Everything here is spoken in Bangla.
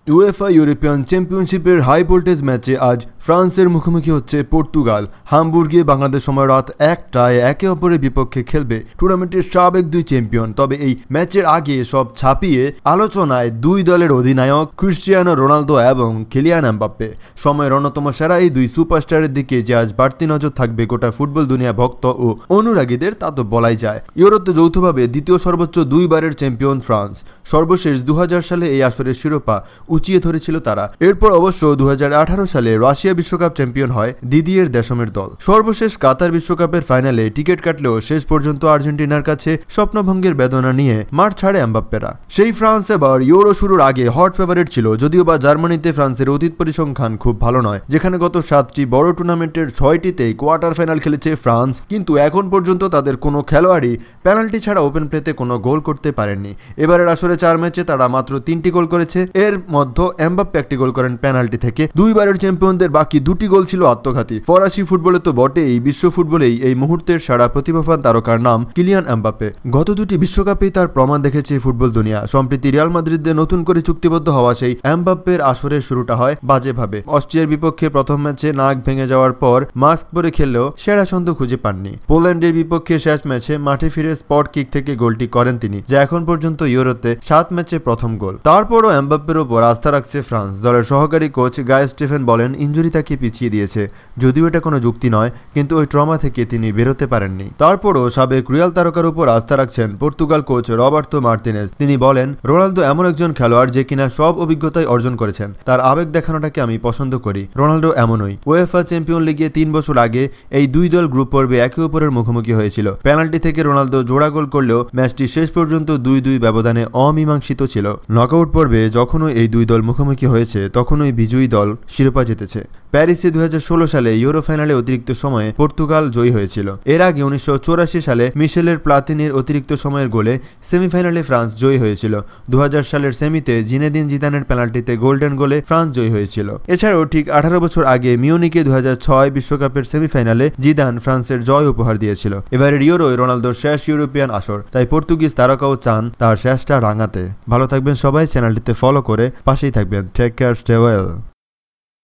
উয়েফা ইউরোপিয়ান চ্যাম্পিয়নশিপের হাই ভোল্টেজ ম্যাচে আজ ফ্রান্সের মুখোমুখি হচ্ছে পর্তুগাল। হামবুর্গে বাংলাদেশ সময় রাত 1টায় একে অপরের বিপক্ষে খেলবে টুর্নামেন্টের সাবেক দুই চ্যাম্পিয়ন। তবে এই ম্যাচের আগে সব ছাপিয়ে আলোচনায় দুই দলের অধিনায়ক ক্রিস্টিয়ানো রোনালদো এবং কিলিয়ান এমবাপ্পে। সময়ের অন্যতম সেরা এই দুই সুপারস্টারের দিকে যে আজ বাড়তি নজর থাকবে গোটা ফুটবল দুনিয়া ভক্ত ও অনুরাগীদের, তা তো বলাই যায়। ইউরোতে যৌথভাবে দ্বিতীয় সর্বোচ্চ দুইবারের চ্যাম্পিয়ন ফ্রান্স। সর্বশেষ 2000 সালে এই আসরের শিরোপা উঁচিয়ে ধরেছিল তারা। এরপর অবশ্য 2018 সালে রাশিয়া বিশ্বকাপ চ্যাম্পিয়ন হয় দিদিয়ের দেশমের দল। সর্বশেষ কাতার বিশ্বকাপের ফাইনালে টিকিট কাটলেও শেষ পর্যন্ত আর্জেন্টিনার কাছে স্বপ্নভঙ্গের বেদনা নিয়ে মাঠ ছাড়ে এমবাপ্পেরা। সেই ফ্রান্স এবার ইউরো শুরুর আগে হট ফেভারিট ছিল, যদিও বা জার্মানিতে ফ্রান্সের অতীত পরিসংখ্যান খুব ভালো নয়, যেখানে গত 7টি বড় টুর্নামেন্টের 6টিতেই কোয়ার্টার ফাইনাল খেলেছে ফ্রান্স। কিন্তু এখন পর্যন্ত তাদের কোনো খেলোয়াড়ই পেনাল্টি ছাড়া ওপেন প্লেতে কোনো গোল করতে পারেননি। এবারের আসরে 4 ম্যাচে তারা মাত্র 3টি গোল করেছে। এর মধ্যে এমবাপ্পে 1টি গোল করেন পেনাল্টি থেকে। দুইবারের চ্যাম্পিয়নদের বাকি 2টি গোল ছিল আত্মঘাতী। ফরাসি ফুটবলে তো বটেই, বিশ্ব ফুটবলেই এই মুহূর্তের সারা প্রতিভাবান তারকার নাম কিলিয়ান এমবাপ্পে। গত 2টি বিশ্বকাপেই তার প্রমাণ দেখেছে ফুটবল দুনিয়া। সম্প্রতি রিয়াল মাদ্রিদে নতুন করে চুক্তিবদ্ধ হওয়া সেই এমবাপ্পের আসরের শুরুটা হয় বাজেভাবে। অস্ট্রিয়ার বিপক্ষে প্রথম ম্যাচে নাক ভেঙে যাওয়ার পর মাস্ক পরে খেললেও সেরা ছন্দ খুঁজে পাননি। পোল্যান্ডের বিপক্ষে শেষ ম্যাচে মাঠে ফিরে স্পট কিক থেকে গোলটি করেন তিনি, যা এখন পর্যন্ত ইউরোতে 7 ম্যাচে প্রথম গোল। তারপরও এমবাপ্পের উপর আস্থা রাখছে ফ্রান্স। দলের সহকারী কোচ গায় স্টেফেন বলেন, ইনজুরি তাকে পিছিয়ে দিয়েছে। যদিও এটা কোনো যুক্তি নয়, কিন্তু ওই ট্রমা থেকে তিনি বেরোতে পারেননি। তারপরও সাবেক রিয়াল তারকার উপর আস্থা রাখছেন পর্তুগাল কোচ রবার্তো মার্তিনেজ। তিনি বলেন, রোনালদো এমন একজন খেলোয়াড় যে কিনা সব অভিজ্ঞতায় অর্জন করেছেন। তার আবেগ দেখানোটাকে আমি পছন্দ করি। রোনালদো এমনই। উয়েফা চ্যাম্পিয়ন লিগে 3 বছর আগে এই দুই দল গ্রুপ পর্বে একে অপরের মুখোমুখি হয়েছিল। পেনাল্টি থেকে রোনালদো জোড়া গোল করলেও ম্যাচটি শেষ পর্যন্ত 2-2 ব্যবধানে অমীমাংসিত ছিল। নকআউট পর্বে যখনই এই দুই দল মুখোমুখি হয়েছে তখনই বিজয়ী দল শিরোপা জিতেছে। প্যারিসে 2016 সালে ইউরো ফাইনালে অতিরিক্ত সময়ে পর্তুগাল জয়ী হয়েছিল। এর আগে 1984 সালে মিশেলের প্লাতিনির অতিরিক্ত সময়ের গোলে সেমিফাইনালে ফ্রান্স জয়ী হয়েছিল। 2000 সালের সেমিতে জিনেদিন জিদানের পেনাল্টিতে গোল্ডেন গোলে ফ্রান্স জয়ী হয়েছিল। এছাড়াও ঠিক 18 বছর আগে মিউনিকে 2006 বিশ্বকাপের সেমিফাইনালে জিদান ফ্রান্সের জয় উপহার দিয়েছিল। এবারের ইউরোয় রোনালদোর শেষ ইউরোপিয়ান আসর, তাই পর্তুগিজ তারকাও চান তার শেষটা রাঙাতে। ভালো থাকবেন সবাই, চ্যানেলটিতে ফলো করে পাশেই থাকবেন। Take care, stay well.